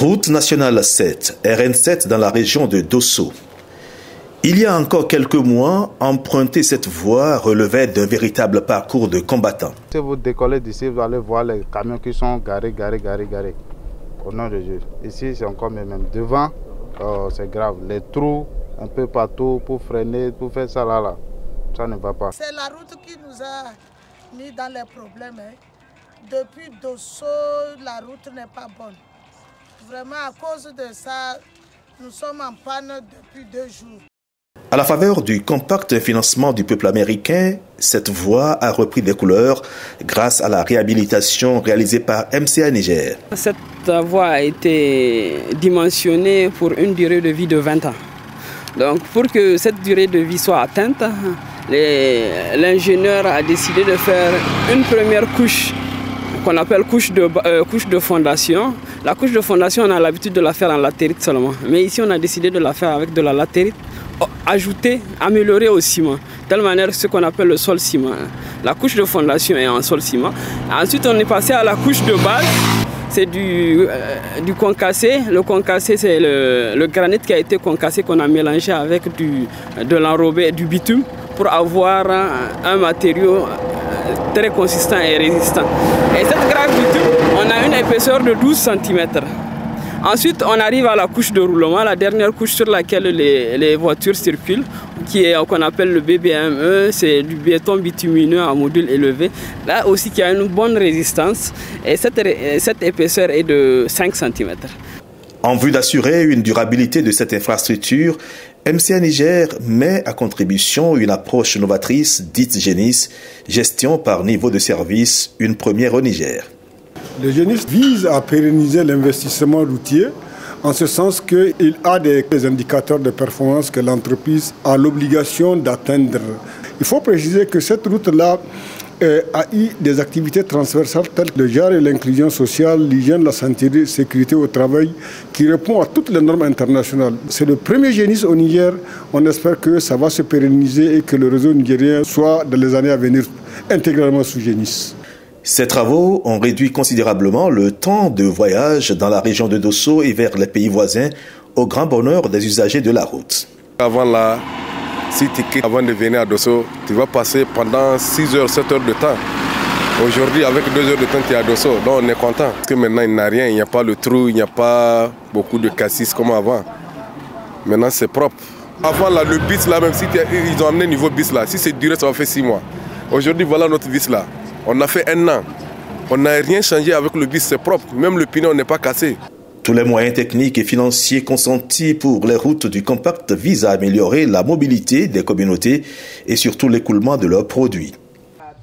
Route nationale 7, RN7 dans la région de Dosso. Il y a encore quelques mois, emprunter cette voie relevait d'un véritable parcours de combattants. Si vous décollez d'ici, vous allez voir les camions qui sont garés. Au nom de Dieu. Ici, c'est encore même devant, c'est grave. Les trous un peu partout pour freiner, pour faire ça là. Ça ne va pas. C'est la route qui nous a mis dans les problèmes. Depuis Dosso, la route n'est pas bonne. Vraiment, à cause de ça, nous sommes en panne depuis 2 jours. À la faveur du compact financement du peuple américain, cette voie a repris des couleurs grâce à la réhabilitation réalisée par MCA Niger. Cette voie a été dimensionnée pour une durée de vie de 20 ans. Donc pour que cette durée de vie soit atteinte, l'ingénieur a décidé de faire une première couche qu'on appelle couche de fondation. La couche de fondation, on a l'habitude de la faire en latérite seulement. Mais ici, on a décidé de la faire avec de la latérite ajoutée, améliorée au ciment. De telle manière, ce qu'on appelle le sol ciment. La couche de fondation est en sol ciment. Ensuite, on est passé à la couche de base. C'est du concassé. Le concassé, c'est le granit qui a été concassé qu'on a mélangé avec de l'enrobé, du bitume pour avoir un matériau très consistant et résistant. Et cette grappe bitume, on a une épaisseur de 12 cm. Ensuite, on arrive à la couche de roulement, la dernière couche sur laquelle les voitures circulent, qu'on appelle le BBME, c'est du béton bitumineux à module élevé. Là aussi, qui a une bonne résistance. Et cette épaisseur est de 5 cm. En vue d'assurer une durabilité de cette infrastructure, MCA Niger met à contribution une approche novatrice dite GENIS, gestion par niveau de service, une première au Niger. Le GENIS vise à pérenniser l'investissement routier en ce sens qu'il a des indicateurs de performance que l'entreprise a l'obligation d'atteindre. Il faut préciser que cette route-là a eu des activités transversales telles que le genre et l'inclusion sociale, l'hygiène, la santé et la sécurité au travail qui répond à toutes les normes internationales. C'est le premier GENIS au Niger. On espère que ça va se pérenniser et que le réseau nigérien soit dans les années à venir intégralement sous GENIS. Ces travaux ont réduit considérablement le temps de voyage dans la région de Dosso et vers les pays voisins au grand bonheur des usagers de la route. Avant là, si tu quittes avant de venir à Dosso, tu vas passer pendant 6 heures, 7 heures de temps. Aujourd'hui, avec 2 heures de temps, tu es à Dosso. Donc on est content. Parce que maintenant, il n'y a rien. Il n'y a pas le trou, il n'y a pas beaucoup de cassis comme avant. Maintenant, c'est propre. Avant, là, le bis, là, même si ils ont amené niveau bis, là, si c'est duré, ça va faire 6 mois. Aujourd'hui, voilà notre bis, là. On a fait 1 an. On n'a rien changé avec le bis, c'est propre. Même le pignon n'est pas cassé. Tous les moyens techniques et financiers consentis pour les routes du compact visent à améliorer la mobilité des communautés et surtout l'écoulement de leurs produits. La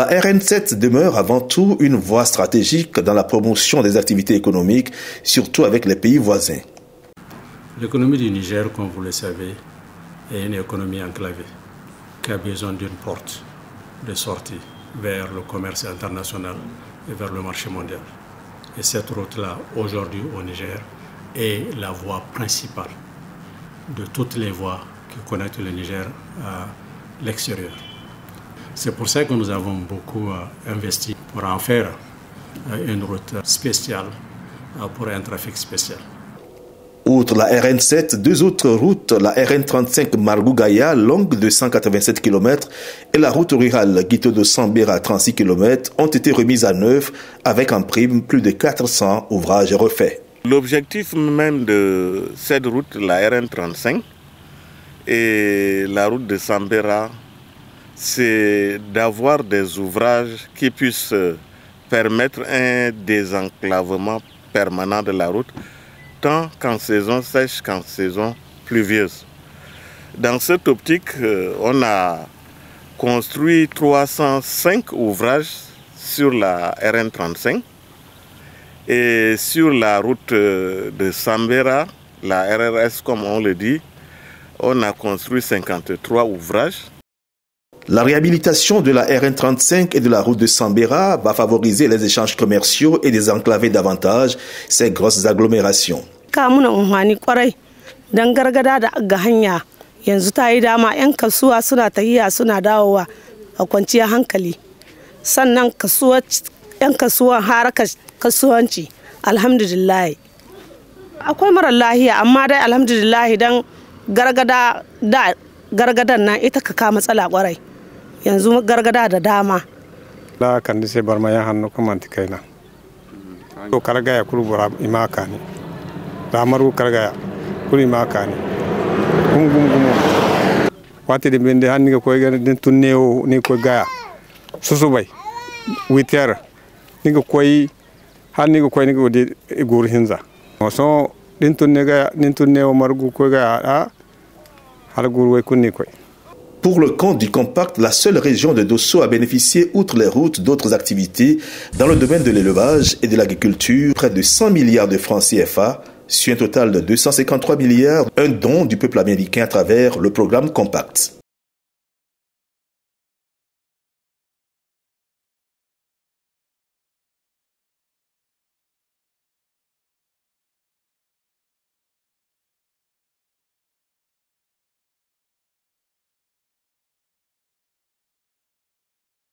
RN7 demeure avant tout une voie stratégique dans la promotion des activités économiques, surtout avec les pays voisins. L'économie du Niger, comme vous le savez, est une économie enclavée qui a besoin d'une porte de sortie vers le commerce international et vers le marché mondial. Et cette route-là, aujourd'hui au Niger, est la voie principale de toutes les voies qui connectent le Niger à l'extérieur. C'est pour ça que nous avons beaucoup investi pour en faire une route spéciale pour un trafic spécial. Outre la RN7, 2 autres routes, la RN35 Margougaya, longue de 187 km, et la route rurale Guito de Sambera, 36 km, ont été remises à neuf avec en prime plus de 400 ouvrages refaits. L'objectif même de cette route, la RN35 et la route de Sambera, c'est d'avoir des ouvrages qui puissent permettre un désenclavement permanent de la route, tant qu'en saison sèche qu'en saison pluvieuse. Dans cette optique, on a construit 305 ouvrages sur la RN35 et sur la route de Sambera, la RRS comme on le dit, On a construit 53 ouvrages. La réhabilitation de la RN35 et de la route de Sambera va favoriser les échanges commerciaux et désenclaver davantage ces grosses agglomérations. Yanzu ta yi dama 'yan kasuwa suna tahiya suna dawowa a kwanciyar hankali, sannan 'yan kasuwan harakar kasuwanci alhamdulillah. Akwai mara lahiya amma dai alhamdulillah dan gargadan nan ita ka ka matsala kwarai, yanzu gargada da dama. La kan da sai barma ya hannu kuma antikaina to kargaya kurbura imaka ne ramaru kargaya kuri imaka ne gum wati de bende hanni ko den tunneo ni ko gaya susu bay witer ni ko hanni ko ni ko de gur hinza so den tunne gaya den tunneo margu ko gaya hal gur way kunni ko. Pour le compte du Compact, la seule région de Dosso a bénéficié, outre les routes, d'autres activités dans le domaine de l'élevage et de l'agriculture, près de 100 milliards de francs CFA, sur un total de 253 milliards, un don du peuple américain à travers le programme Compact.